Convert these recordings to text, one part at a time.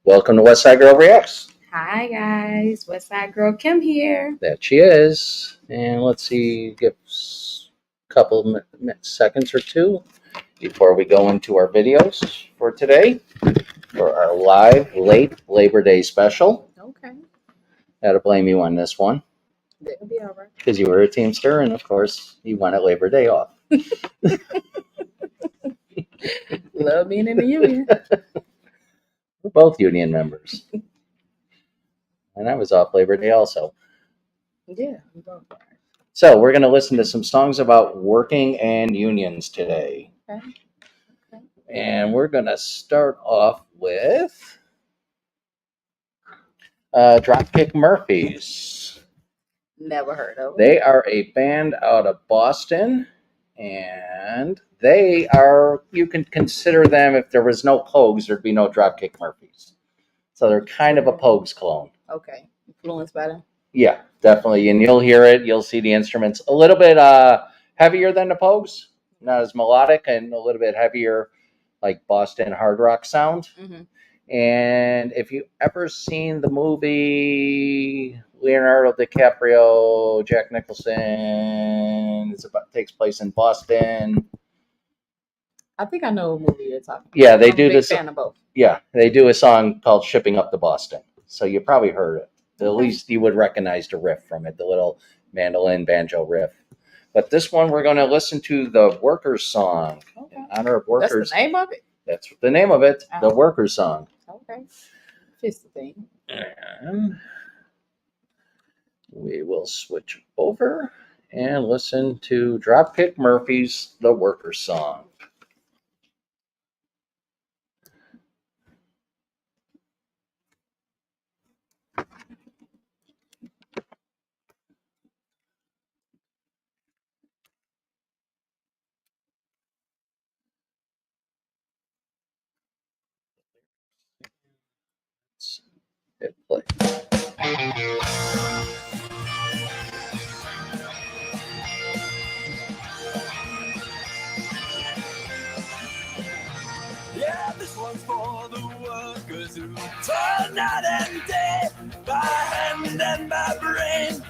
Welcome to West Side Girl Reacts. Hi guys, Westside Girl Kim here. That she is. And let's see, give a couple of seconds or two before we go into our videos for today for our live late Labor Day special. Okay. Gotta blame you on this one. That'll be all right. Because you were a Teamster, and of course, you wanted Labor Day off. Love being in the union. We're both union members. And I was off Labor Day also. Yeah, I'm going for it. So we're going to listen to some songs about working and unions today. Okay. And we're going to start off with Dropkick Murphys. Never heard of them. They are a band out of Boston, and they are, you can consider them, if there was no Pogues, there'd be no Dropkick Murphys. So they're kind of a Pogues clone. Okay. Influenced by them? Yeah, definitely. And you'll hear it. You'll see the instruments a little bit heavier than the Pogues. Not as melodic, and a little bit heavier, like Boston hard rock sound. Mm-hmm. And if you ever seen the movie Leonardo DiCaprio, Jack Nicholson, takes place in Boston. I think I know what movie you're talking about. Yeah, they I'm do a big this. Fan of both. Yeah, they do a song called "Shipping Up to Boston," so you probably heard it. At least you would recognize the riff from it, the little mandolin banjo riff. But this one, we're going to listen to the Workers song in honor of workers. That's the name of it? That's the name of it, the Workers song. Okay. Fits the thing. And we will switch over and listen to Dropkick Murphys' The Workers song. Hit play. Yeah, this one's for the workers who turn night and day by hand and by brain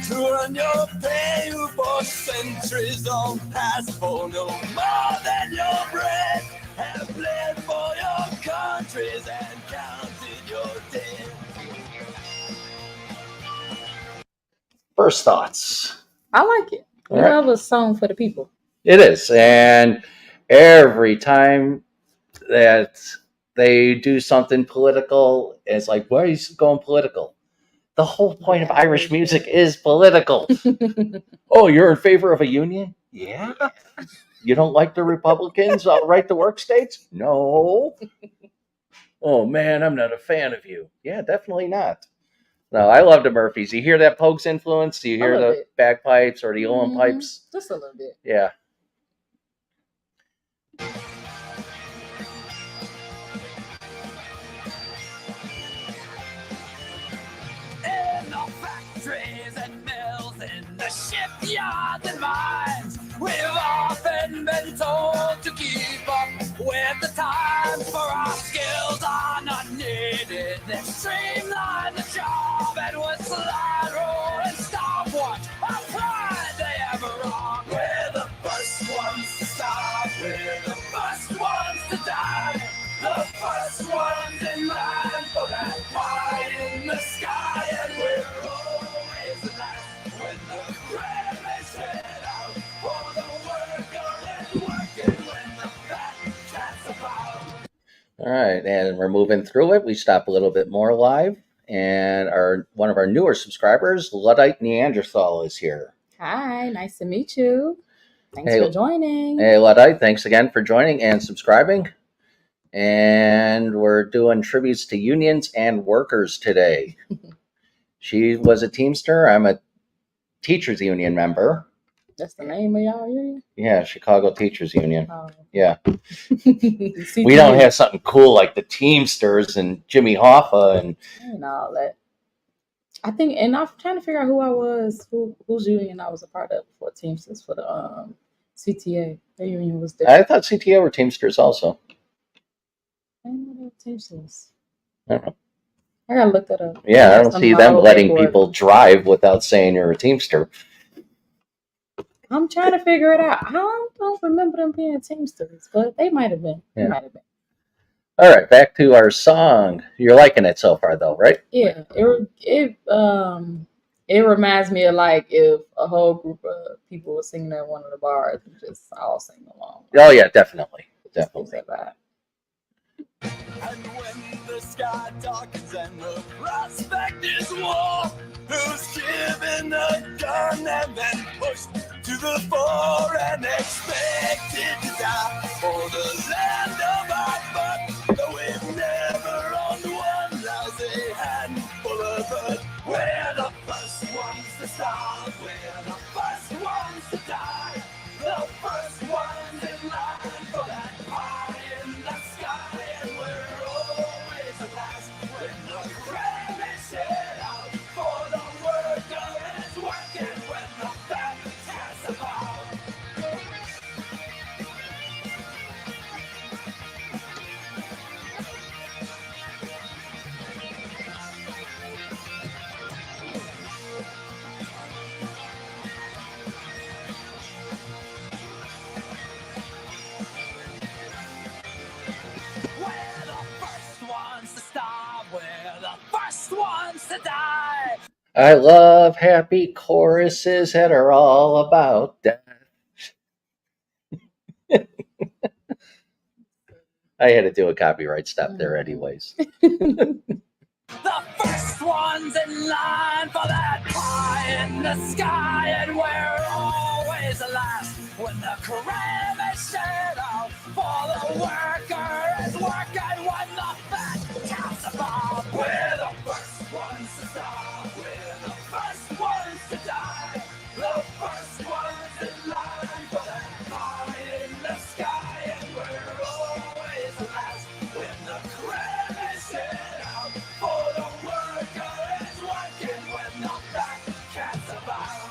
to earn your pay, who for centuries on past for no more than your bread have bled for your countries and counted your dead. First thoughts. I like it. All right. Love a song for the people. It is. And every time that they do something political, it's like, why are you going political? The whole point of Irish music is political. Oh, you're in favor of a union? Yeah. You don't like the Republicans' right to work states? No. Oh, man, I'm not a fan of you. Yeah, definitely not. No, I love the Murphys. You hear that Pogues influence? Do you hear the bagpipes or the Uilleann pipes? Just a little bit. Yeah. In the factories and mills, in the shipyards and mines, we've often been told to keep up with the times, for our skills are not needed. They streamline the job and would slide, roll, and stopwatch. Our pride they ever wrong. We're the first ones to stop. We're the first ones to die. The first ones in line for that pie in the sky. And we're always last when the ram is head out for the worker and working when the fat cat's about. All right, and we're moving through it. We stop a little bit more live, and one of our newer subscribers, Luddite Neanderthal, is here. Hi, nice to meet you. Thanks for joining. Hey, Luddite, thanks again for joining and subscribing. And we're doing tributes to unions and workers today. She was a Teamster. I'm a teachers union member. That's the name of y'all union? Yeah, Chicago Teachers Union. Oh. Yeah. We don't have something cool like the Teamsters and Jimmy Hoffa and all that. I think, and I'm trying to figure out who I was, whose union I was a part of before Teamsters, for the CTA. The union was different. I thought CTA were Teamsters also. I didn't know they were Teamsters. I don't know. I gotta look that up. Yeah, I have don't some see of my them old letting paperwork. people drive without saying you're a Teamster. I'm trying to figure it out. I don't remember them being Teamsters, but they might have been. They Yeah. might have been. All right, back to our song. You're liking it so far, though, right? Yeah, it reminds me of like if a whole group of people were singing at one of the bars and just all sing along. Oh yeah, definitely, Just definitely. gives that vibe. And when the sky darkens and the prospect is war, who's given a gun and then pushed to the fore and expected to die for the land of our birth? Though we've never owned one lousy handful of earth. We're the first ones to start, we're the first ones to die, the first ones in line for that pie in the sky, and we're always the last when the crowd is set out for the worker is working when the back has about. We're the first ones to start, we're the first ones to die. I love happy choruses that are all about death. I had to do a copyright stop there, anyways. The first ones in line for that pie in the sky, and we're always the last when the crab is set out for the worker is working when the fat counts above. We're the first ones to start, we're the first ones to die, the first ones in line for that pie in the sky, and we're always the last when the crab is set out for the worker is working when the back cat's about.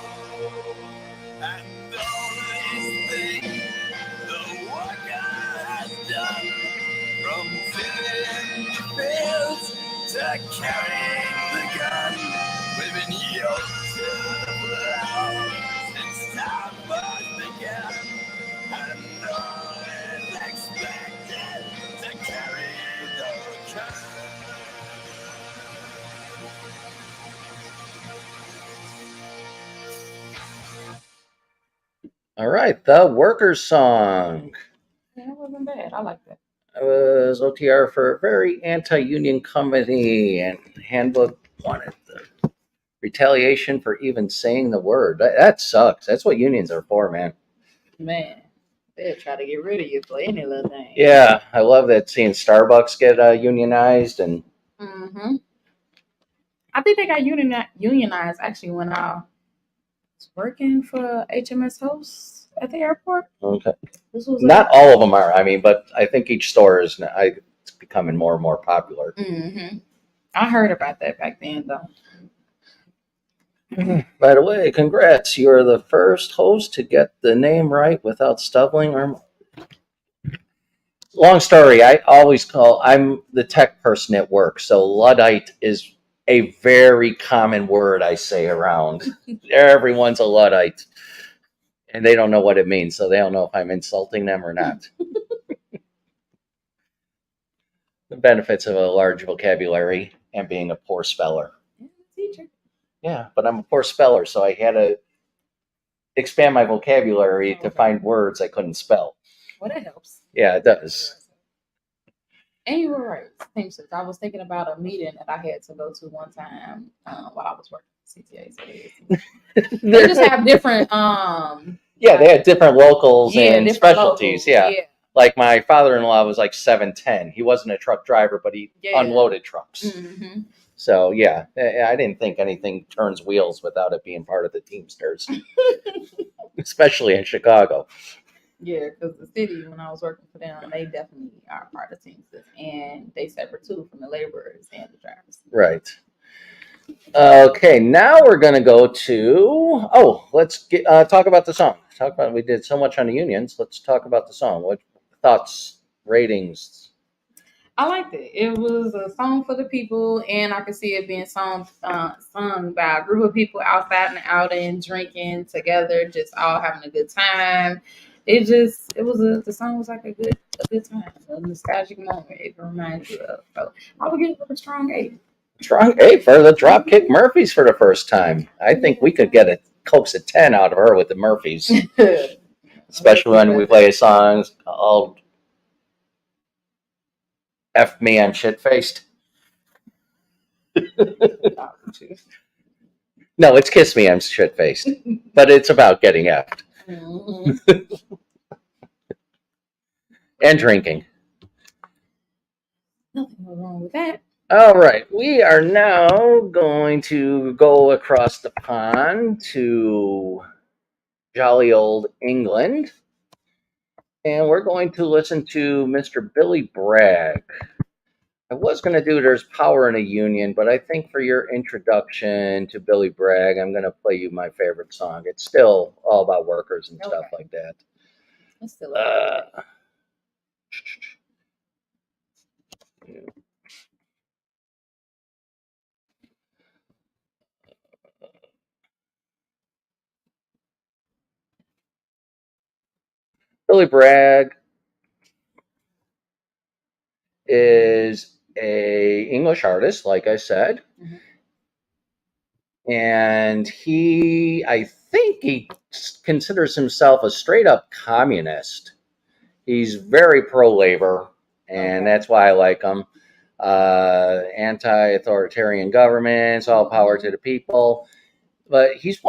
And all these things the worker has done, from tilling the fields to carrying the gun, we've been yoked to the plow since time first began, and all is expected to carry the can. All right, the Workers Song. Yeah, it wasn't bad. I like that. It was OTR for a very anti-union company, and Handbook wanted the retaliation for even saying the word. That sucks. That's what unions are for, man. Man, they'll try to get rid of you for any little thing. Yeah, I love that seeing Starbucks get unionized, and Mm-hmm. I think they got unionized actually when I was working for HMS Host at the airport. okay. This was Not all of them are. I mean, but I think each store is it's becoming more and more popular. Mm-hmm. I heard about that back then, though. By the way, congrats! You are the first host to get the name right without stumbling or. Long story. I'm the tech person at work, so Luddite is a very common word I say around. Everyone's a Luddite, and they don't know what it means, so they don't know if I'm insulting them or not. The benefits of a large vocabulary and being a poor speller. Yeah, teacher. Yeah, but I'm a poor speller, so I had to expand my vocabulary to Okay. find words I couldn't spell. Well, that helps. Yeah, it does. And you were right. Teamsters. I was thinking about a meeting that I had to go to one time while I was working at CTA. So they just have different. Yeah, they had different locals and different specialties. locals. Yeah. Like my father-in-law was like 7'10". He wasn't a truck driver, but he unloaded trucks. Mm-hmm. So yeah, I didn't think anything turns wheels without it being part of the Teamsters, especially in Chicago. Yeah, because the city, when I was working for them, they definitely are part of Teamsters, and they separate too from the laborers and the drivers. Right. Okay, now we're gonna go to let's talk about the song. We did so much on the unions. Let's talk about the song. What thoughts, ratings? I liked it. It was a song for the people, and I could see it being sung by a group of people outside and out and drinking together, just all having a good time. The song was like a good time, a nostalgic moment. It reminds you of. So I would give it a strong 8. Strong 8 for the Dropkick Murphys for the first time. I think we could get a coax at 10 out of her with the Murphys, especially when we play songs called F Me, I'm Shit Faced. No, it's Kiss Me, I'm Shit Faced. But it's about getting effed and drinking. Nothing wrong with that. All right, we are now going to go across the pond to jolly old England, and we're going to listen to Mr. Billy Bragg. I was going to do There's Power in a Union, but I think for your introduction to Billy Bragg, I'm going to play you my favorite song. It's still all about workers and stuff like that. It's still Billy Bragg is a English artist, like I said. And I think he considers himself a straight up communist. He's very pro labor, and that's why I like him. Anti-authoritarian governments, all power to the people. But he's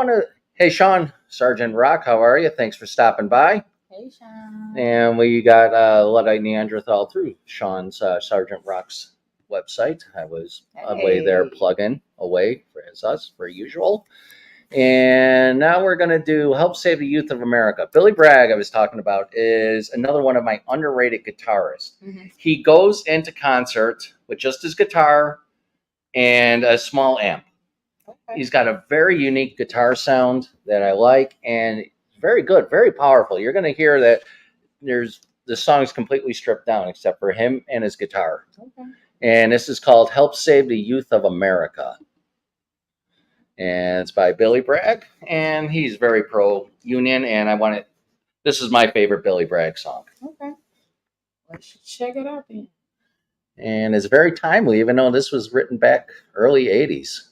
hey, Sean, Sergeant Rock, how are you? Thanks for stopping by. Hey, Sean. And we got Luddite Neanderthal through Sean's Sergeant Rock's website. I was away there plugging away as us, per usual. And now we're going to do Help Save the Youth of America. Billy Bragg, I was talking about, is another one of my underrated guitarists. He goes into concert with just his guitar and a small amp. He's got a very unique guitar sound that I like, and very good, very powerful. You're going to hear that the song's completely stripped down except for him and his guitar. And this is called Help Save the Youth of America. And it's by Billy Bragg, and he's very pro-union, and this is my favorite Billy Bragg song. Okay. Let's check it out then. And it's very timely, even though this was written back early 80s.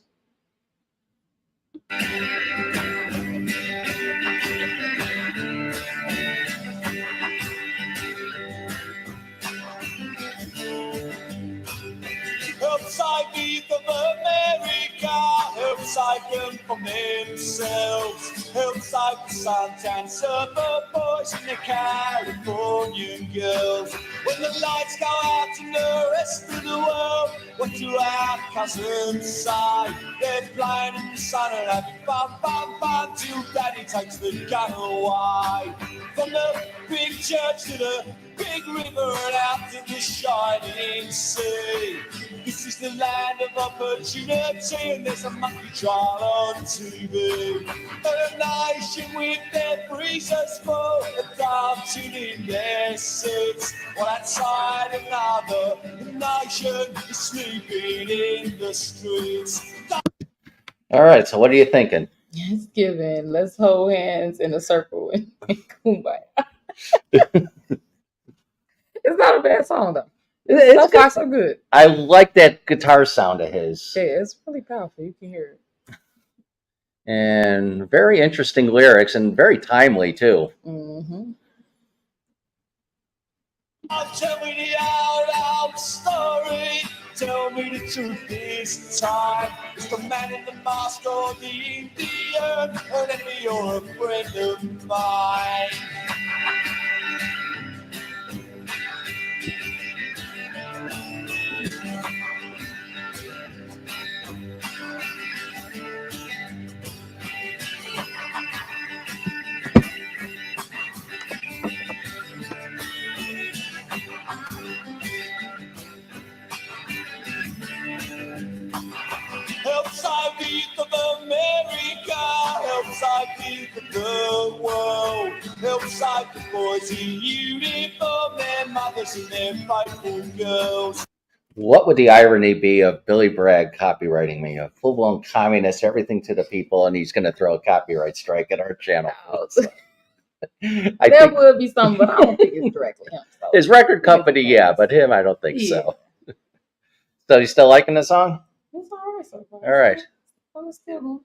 Help save the youth of America, help save them from themselves, help save the suntan surfer boys and the Californian girls. When the lights go out in the rest of the world, what do our cousins say? They're playing in the sun and having fun, fun, fun, till daddy takes the gun away. From the big church to the big river and out to the shining sea. This is the land of opportunity, and there's a monkey trial on TV. And a nation with their freezers full of dancing in their seats, while outside another nation is sleeping in the streets. All right, so what are you thinking? It's given. Let's hold hands in a circle and kumbaya. It's not a bad song though. It's so far so good. I like that guitar sound of his. Yeah, it's really powerful. You can hear it. And very interesting lyrics and very timely too. Tell me the old story. Tell me the truth this time. It's the man in the mask or the Indian, and then you're a friend of mine. Help save the youth of America, help save the youth of the world. help save the boys in uniform, their mothers and their faithful girls. What would the irony be of Billy Bragg copywriting me? A full-blown communist, everything to the people, and he's going to throw a copyright strike at our channel. I There think would be some, but I don't think it's directly him. So. his record company, yeah, but him, I don't think so. So you still liking the song? It's all right so far. All right. I'm still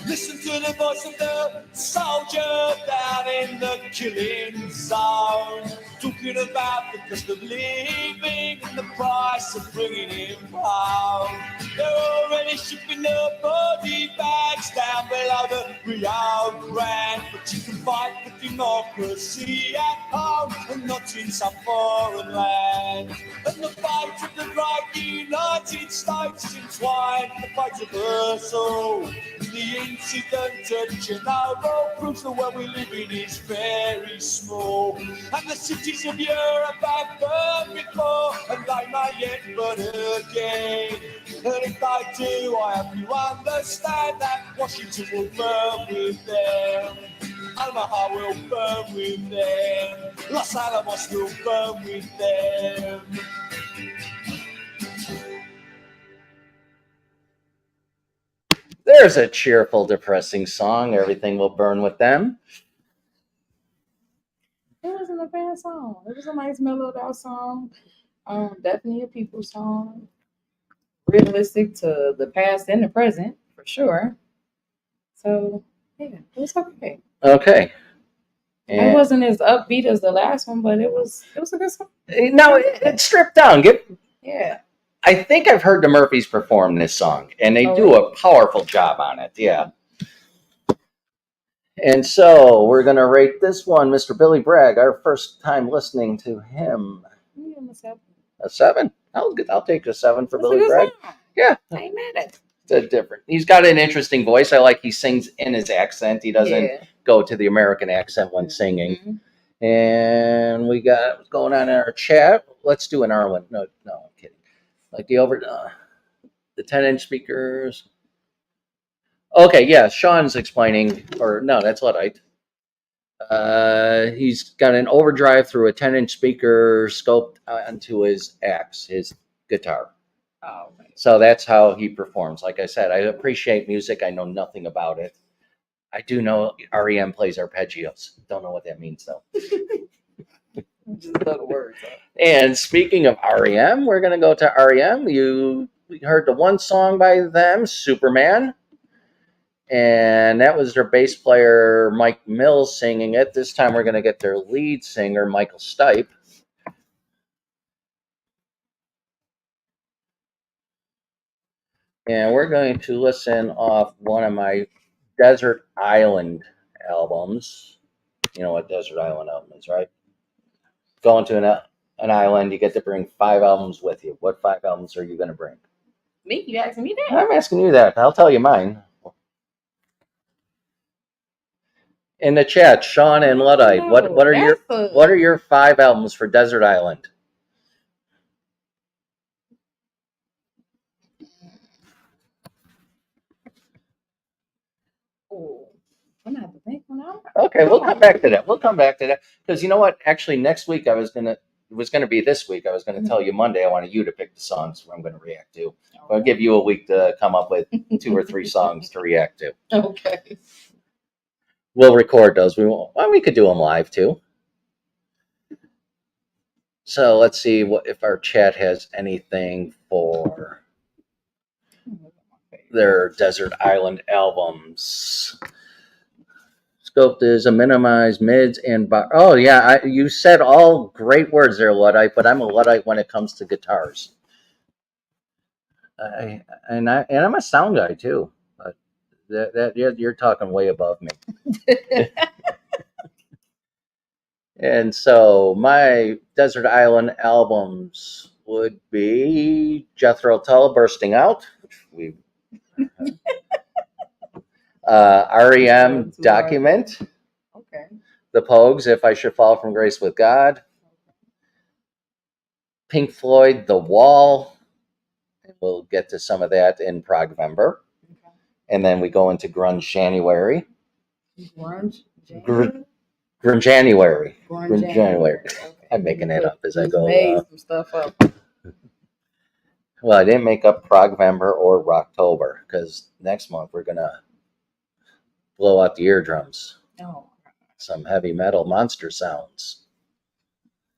Listen to the voice of the soldier down in the killing zone, talking about the cost of living and the price of bringing him home. They're already shipping the body bags down below the Rio Grande, but you can fight for democracy at home and not in some foreign land. And the fight of the great United States entwined, the fight of us all. The incident at Chernobyl proves the world we live in is very small. And the cities of Europe have burned before, and they may yet burn again. And if they do, I hope you understand that Washington will burn with them. Omaha will burn with them. Los Alamos will burn with them. There's a cheerful, depressing song. Everything will burn with them. It wasn't a bad song. It was a nice mellowed out song. Definitely a people song. Realistic to the past and the present, for sure. So yeah, it was okay. Okay. It wasn't as upbeat as the last one, but it was a good song. No, it's stripped down. Yeah. I think I've heard the Murphys perform this song, and they Oh, do a powerful job on it. Yeah. And so we're going to rate this one, Mr. Billy Bragg, our first time listening to him. A 7? I'll take a 7 for Billy Bragg. Yeah. I ain't mad at it. It's different. He's got an interesting voice. I like he sings in his accent. He doesn't go to the American accent when singing. Mm-hmm. And we got what's going on in our chat. Let's do an Arlen. No, I'm kidding. Like the 10-inch speakers. Okay, yeah, Sean's explaining, or no, that's Luddite. He's got an overdrive through a 10-inch speaker scoped onto his axe, his guitar. Oh, right. So that's how he performs. Like I said, I appreciate music. I know nothing about it. I do know REM plays arpeggios. Don't know what that means, though. Just the words. And speaking of REM, we're going to go to REM. We heard the one song by them, Superman. And that was their bass player, Mike Mills, singing it. This time we're going to get their lead singer, Michael Stipe. And we're going to listen off one of my Desert Island albums. You know what Desert Island album is, right? Going to an island, you get to bring 5 albums with you. What 5 albums are you going to bring? Me? You asking me that? I'm asking you that. I'll tell you mine. In the chat, Sean and Luddite, what are your 5 albums for Desert Island? Oh, I'm gonna have to think one out. Okay, we'll come back to that. Because you know what? Actually, next week it was gonna be this week. I was gonna tell you Monday. I wanted you to pick the songs I'm gonna react to. I'll give you a week to come up with 2 or 3 songs to react to. Okay. We'll record those. We could do them live too. So let's see if our chat has anything for their Desert Island albums. Scoped is a minimized mids and oh yeah, you said all great words there, Luddite. But I'm a Luddite when it comes to guitars. I'm a sound guy too. But you're talking way above me. And so my Desert Island albums would be Jethro Tull, Bursting Out. REM, Document. Okay. The Pogues, If I Should Fall from Grace with God. Pink Floyd, The Wall. We'll get to some of that in Progvember. Okay. And then we go into Grunge January. Grunge January. January. Okay. I'm making it up as I Just go. made some stuff up. Well, I didn't make up Progvember or Rocktober because next month we're gonna blow out the eardrums. Oh. Some heavy metal monster sounds.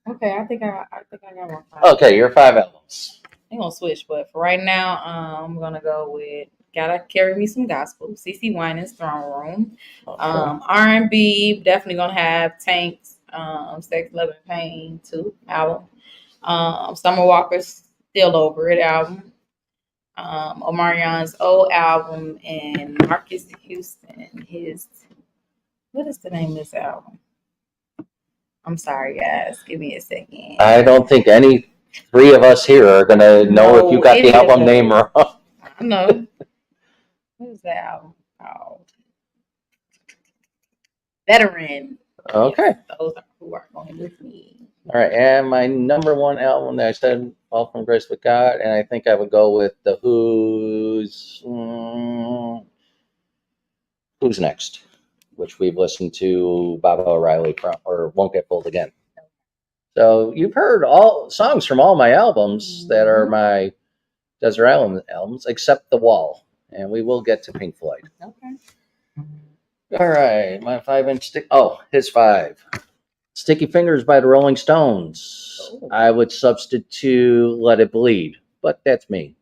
Okay, I think I got one. Okay, your 5 albums. I'm gonna switch, but for right now, I'm gonna go with "Gotta Carry Me Some Gospel," CeCe Winans' "Throne Room." Okay. R&B, definitely gonna have Tank's "Sex, Love, and Pain" 2 album. Summer Walker's "Still Over It" album. Omarion's old album, and Marcus Houston his. What is the name of this album? I'm sorry, guys. Give me a second. I don't think any 3 of us here are gonna know if you got the album name wrong. I know. What is that album called? Veteran. Okay. Yes, those are who are going with me. All right, and my number 1 album that I said, "All from Grace with God," and I think I would go with the Who's Who's Next, which we've listened to Baba O'Reilly from, or Won't Get Fooled Again. So you've heard all songs from all my albums that are my Desert Island albums, except The Wall, and we will get to Pink Floyd. Okay. All right, my 5-inch stick. Oh, his 5. Sticky Fingers by the Rolling Stones. Oh. I would substitute Let It Bleed, but that's me.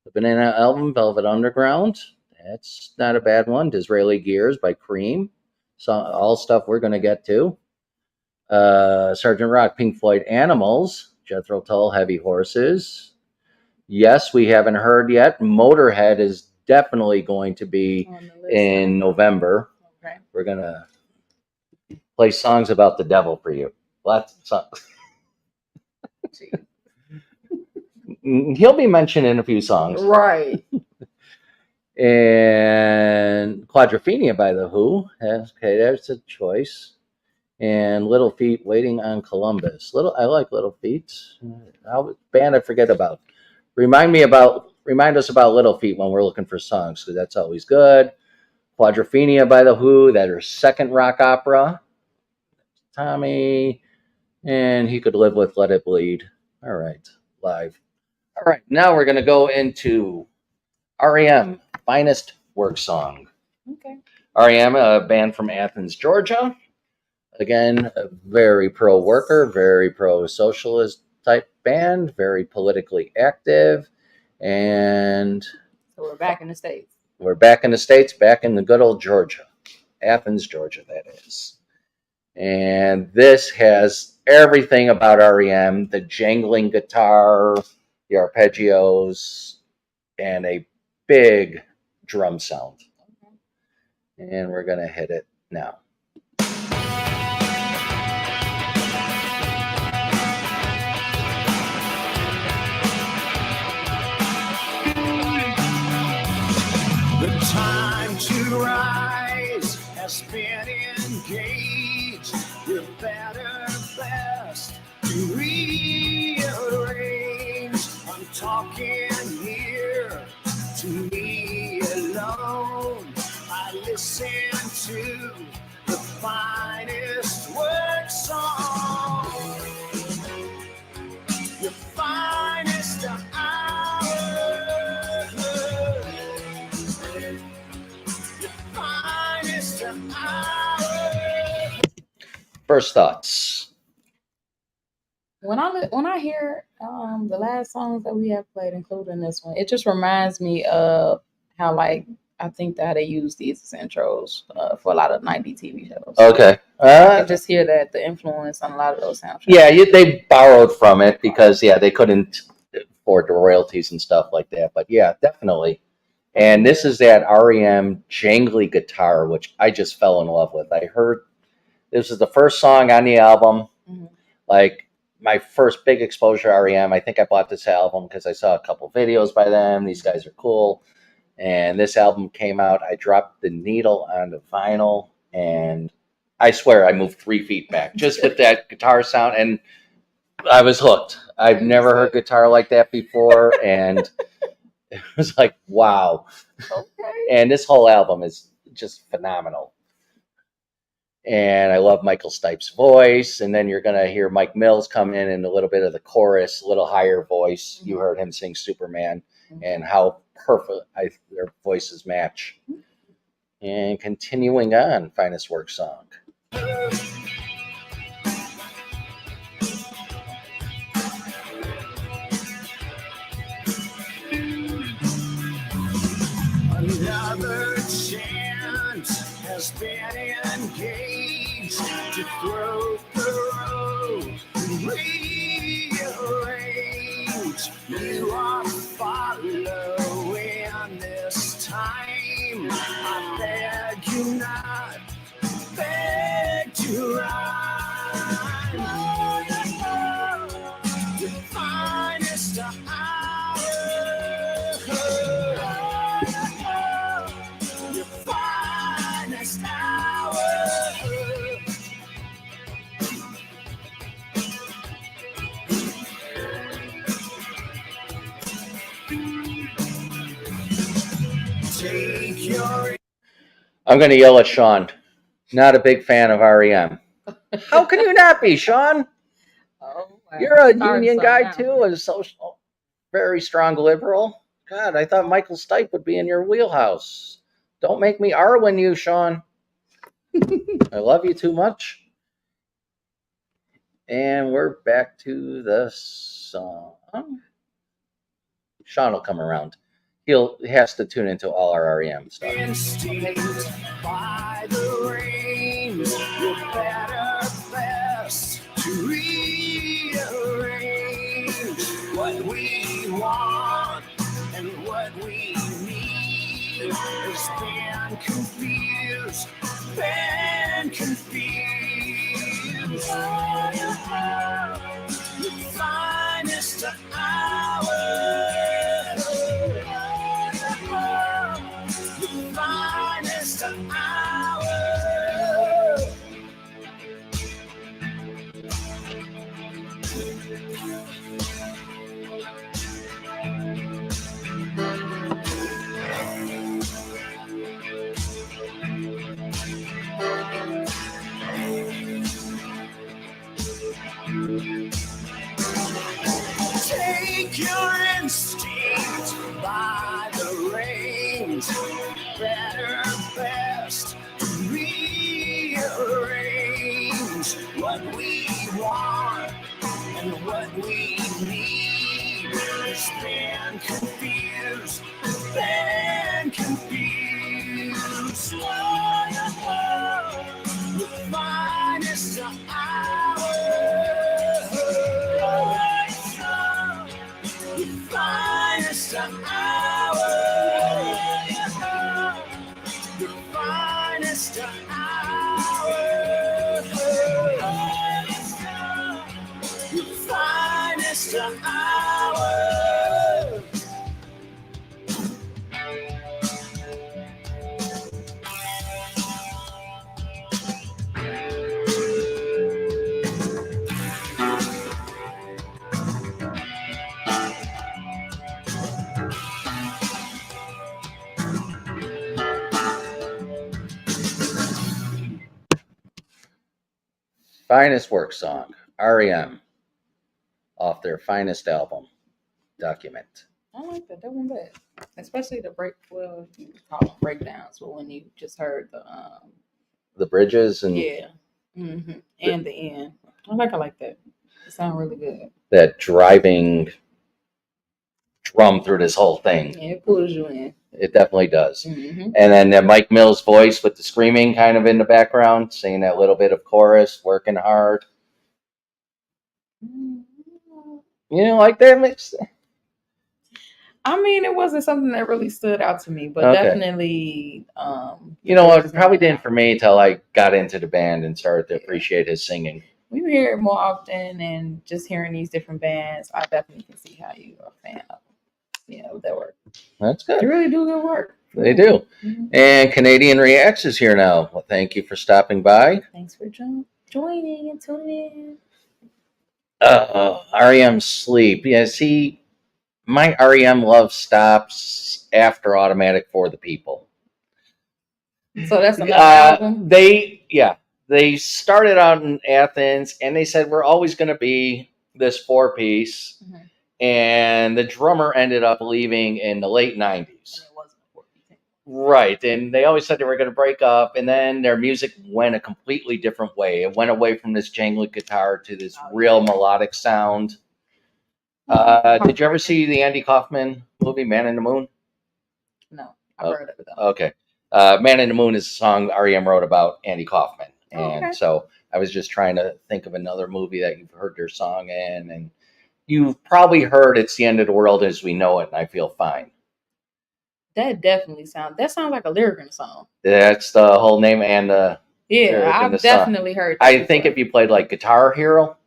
The Banana album, Velvet Underground. That's not a bad one. Disraeli Gears by Cream. So all stuff we're going to get to. Sergeant Rock, Pink Floyd, Animals. Jethro Tull, Heavy Horses. Yes, we haven't heard yet. Motorhead is definitely going to be in November. Okay. We're going to play songs about the devil for you. Lots of songs. He'll be mentioned in a few songs. Right. And Quadrophenia by The Who. Okay, there's a choice. And Little Feat, Waiting on Columbus. I like Little Feat. Band I forget about. Remind us about Little Feat when we're looking for songs, because that's always good. Quadrophenia by The Who, that are second rock opera. Tommy, and He Could Live with Let It Bleed. All right, live. All right, now we're going to go into REM, Finest Work Song. Okay. REM, a band from Athens, Georgia. Again, a very pro-worker, very pro-socialist type band, very politically active. And so we're back in the States. We're back in the States, back in the good old Georgia. Athens, Georgia, that is. And this has everything about REM, the jangling guitar, the arpeggios, and a big drum sound. And we're going to hit it now. The time to rise has been engaged. We're better, best to rearrange. I'm talking here to me alone. I listen to the finest work song, the finest of hours. First thoughts. When I hear the last songs that we have played, including this one, it just reminds me of how, like, I think that they use these as intros for a lot of 90s TV shows. Okay. I can just hear that the influence on a lot of those soundtracks. Yeah, they borrowed from it because, they couldn't afford the royalties and stuff like that. But yeah, definitely. And this is that REM jangly guitar, which I just fell in love with. I heard this is the first song on the album. Mm-hmm. Like my first big exposure to REM. I think I bought this album because I saw a couple videos by them. These guys are cool. And this album came out. I dropped the needle on the vinyl, and I swear I moved 3 feet back just with that guitar sound, and I was hooked. I've never heard guitar like that before, and it was like, wow. Okay. And this whole album is just phenomenal. And I love Michael Stipe's voice. And then you're going to hear Mike Mills come in a little bit of the chorus, a little higher voice. You heard him sing Superman and how perfect their voices match. And continuing on, Finest Work Song. Another chance has been engaged to throw the road and rearrange. You are following this time. I beg you not, beg to rhyme. The finest hour. Your finest hour. Take your. I'm going to yell at Sean. Not a big fan of REM. How can you not be, Sean? Oh, wow. You're a Starting union something guy now. too, a social, very strong liberal. God, I thought Michael Stipe would be in your wheelhouse. Don't make me Arwen you, Sean. I love you too much. And we're back to the song. Sean will come around. He has to tune into all our REM stuff. Instinct by the reins, your better best to rearrange what we want and what we need has been confused, been confused. The finest hour. The finest hour. Take your instinct by the reins, better, best, rearrange what we want and what we need. It's been confused, been confused. The finest hour. The finest hour. The finest hour. The finest hour. Finest Work Song, REM, off their finest album, Document. I like that. That one bad. Especially the you call them breakdowns, but when you just heard The bridges and and the end. I like that. It sounds really good. that driving drum through this whole thing. Yeah, it pulls you in. It definitely does. Mm-hmm. And then Mike Mills' voice with the screaming kind of in the background, singing that little bit of chorus, working hard. You know, like that mix. I mean, it wasn't something that really stood out to me, but Okay. definitely. You know what? It probably didn't for me until I got into the band and started to appreciate his singing. We hear it more often, and just hearing these different bands, I definitely can see how you are a fan of. Their work. That's They good. really do good work. They do. Mm-hmm. And Canadian Reacts is here now. Well, thank you for stopping by. Thanks for joining and tuning REM Sleep. Yeah, see, my REM love stops after Automatic for the People. in. So that's another album. They they started out in Athens, and they said we're always going to be this 4-piece. Mhm. And the drummer ended up leaving in the late 90s. And it wasn't a 4-piece. Right. And they always said they were going to break up. And then their music went a completely different way. It went away from this jangly guitar to this real melodic sound. Did you ever see the Andy Kaufman movie, Man in the Moon? No, I've heard of it though. Okay. Man in the Moon is a song REM wrote about Andy Kaufman. And Okay. so I was just trying to think of another movie that you've heard their song in. And you've probably heard It's the End of the World as We Know It, and I Feel Fine. That definitely sounds like a lyric in a song. That's the whole name and the lyric Yeah, in I've the song. definitely heard that I think before. if you played like Guitar Hero,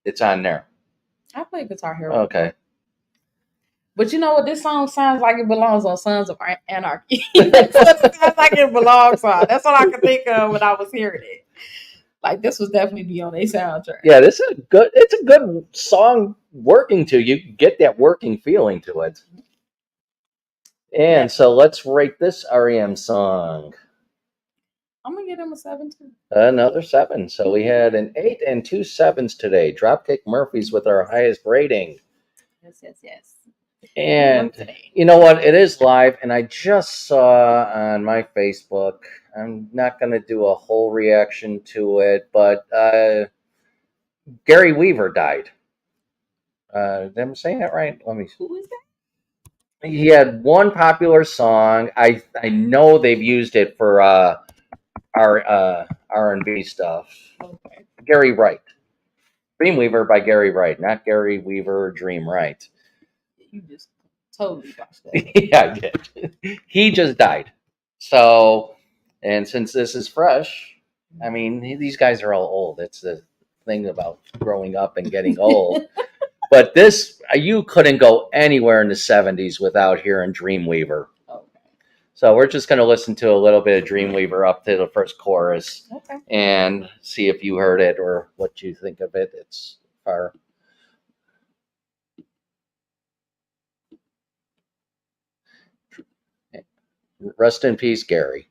it's on there. I play Guitar Hero. Okay. But you know what? This song sounds like it belongs on Sons of Anarchy. That's what it sounds like it belongs on. That's what I could think of when I was hearing it. Like this was definitely be on a soundtrack. Yeah, this is it's a good song working to. You get that working feeling to it. And so let's rate this REM song. I'm gonna give him a 7 too. Another 7. So we had an 8 and 2 7s today. Dropkick Murphys with our highest rating. Yes. And you know what? It is live, and I just saw on my Facebook. I'm not going to do a whole reaction to it, but Gary Weaver died. Am I saying that right? Let me. Who is that? He had one popular song. I know they've used it for our R&B stuff. Okay. Gary Wright. Dreamweaver by Gary Wright, not Gary Weaver Dream Wright. You just totally botched that. Yeah, I did. He just died. So, and since this is fresh, I mean, these guys are all old. It's the thing about growing up and getting old. But this, you couldn't go anywhere in the 70s without hearing Dreamweaver. Okay. So we're just going to listen to a little bit of Dreamweaver up to the first chorus. Okay. And see if you heard it or what you think of it. It's far. Rest in peace, Gary.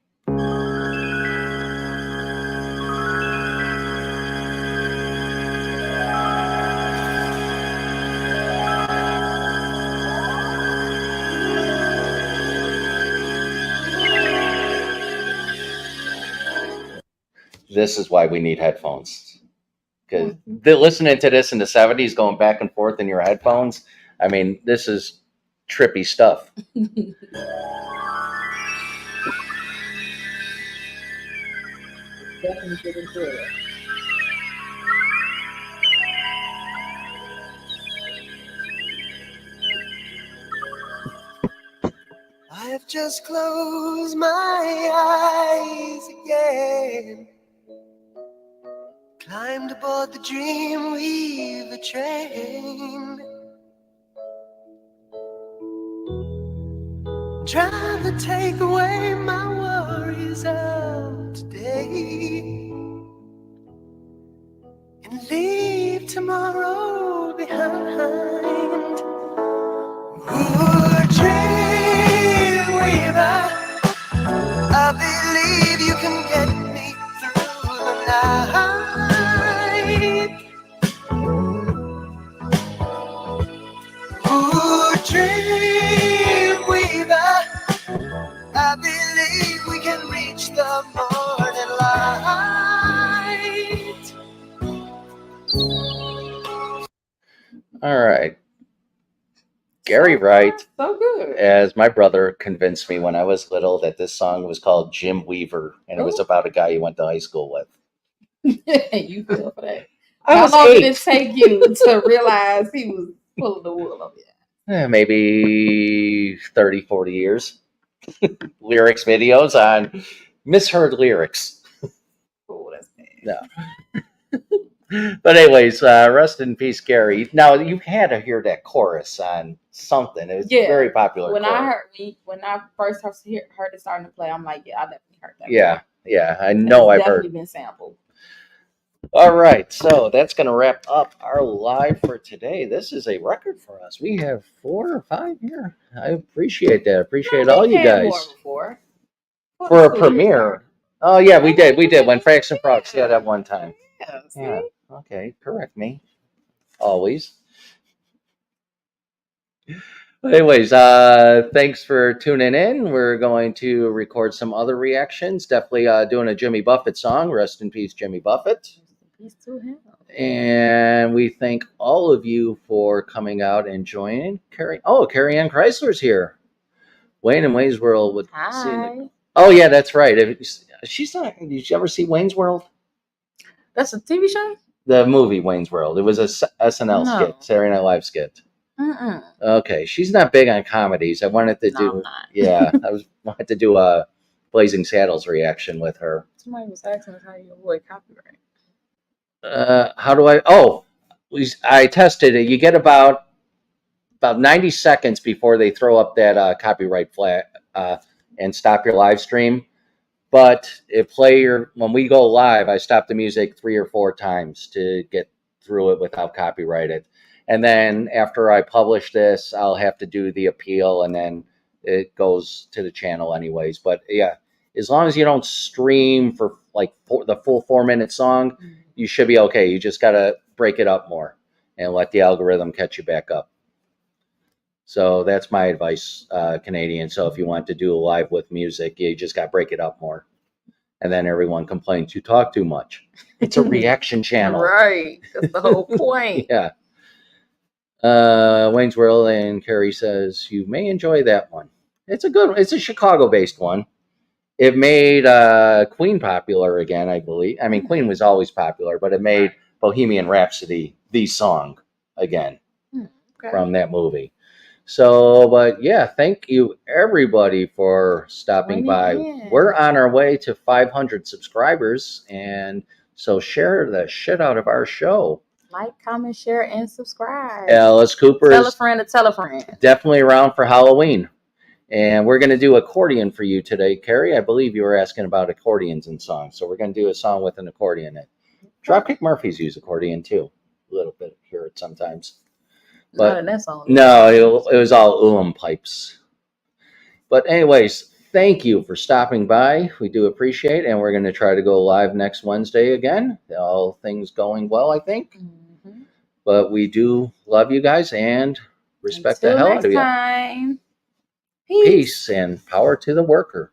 This is why we need headphones. Because listening to this in the 70s, going back and forth in your headphones, I mean, this is trippy stuff. Definitely get into it. I've just closed my eyes again, climbed aboard the Dreamweaver train, trying to take away my worries of today and leave tomorrow behind. Ooh, Dreamweaver, I believe you can get me through the night. Ooh, Dreamweaver, I believe we can reach the morning light. All right. Gary Wright, So good. as my brother convinced me when I was little that this song was called Jim Weaver, and it was about a guy he went to high school with. You feel for that. I How was long 8. did it take you to realize he was pulling the wool over you? Maybe 30, 40 years. Lyrics videos on misheard lyrics. Oh, that's bad. No. But anyways, rest in peace, Gary. Now, you had to hear that chorus on something. It was Yeah. very popular. When chorus. when I first heard it starting to play, I'm like, yeah, I definitely heard that. Yeah, I know I've definitely heard. been sampled. All right, so that's going to wrap up our live for today. This is a record for us. We have 4 or 5 here. I appreciate that. Appreciate all you We've had more guys. before. For a premiere, Oh yeah, we did when Frax and Prox did at one time. Yeah, see? Yeah. Okay, correct me. Always. Anyways, thanks for tuning in. We're going to record some other reactions. Definitely doing a Jimmy Buffett song. Rest in peace, Jimmy Buffett. Peace to him. And we thank all of you for coming out and joining. Carrie Ann Chrysler's here. Wayne and Wayne's World with Hi. Oh yeah, that's right. She's not. Did you ever see Wayne's World? That's a TV show? The movie Wayne's World. It was a SNL No. skit, Saturday Night Live skit. Mm-mm. Okay, she's not big on comedies. I wanted to No, do. I'm not. Yeah, wanted to do a Blazing Saddles reaction with her. Somebody was asking us how you avoid copyright. How do I? Oh, I tested it. You get about 90 seconds before they throw up that copyright flag and stop your live stream. But when we go live, I stop the music 3 or 4 times to get through it without copyrighted. And then after I publish this, I'll have to do the appeal, and then it goes to the channel anyways. But yeah, as long as you don't stream for like the full 4-minute song, you should be okay. You just got to break it up more and let the algorithm catch you back up. So that's my advice, Canadian. So if you want to do a live with music, you just got to break it up more. And then everyone complains, you talk too much. It's a reaction channel. Right. That's the whole point. Yeah. Wayne's World, and Carrie says, you may enjoy that one. It's a Chicago-based one. It made Queen popular again, I believe. I mean, Queen was always popular, but it made Bohemian Rhapsody the song again from that movie. So, but yeah, thank you everybody for stopping by. We're on our way to 500 subscribers, and so share the shit out of our show. Like, comment, share, and subscribe. Alice Cooper Tell a friend to tell a friend. Definitely around for Halloween. And we're going to do accordion for you today, Carrie. I believe you were asking about accordions and songs. So we're going to do a song with an accordion in it. Dropkick Murphys use accordion too. A little bit, hear it sometimes. But Not in that song. No, it was all pipes. But anyways, thank you for stopping by. We do appreciate it. And we're going to try to go live next Wednesday again. All things going well, I think. Mm-hmm. But we do love you guys and respect the hell out of you. Time. Peace and power to the worker.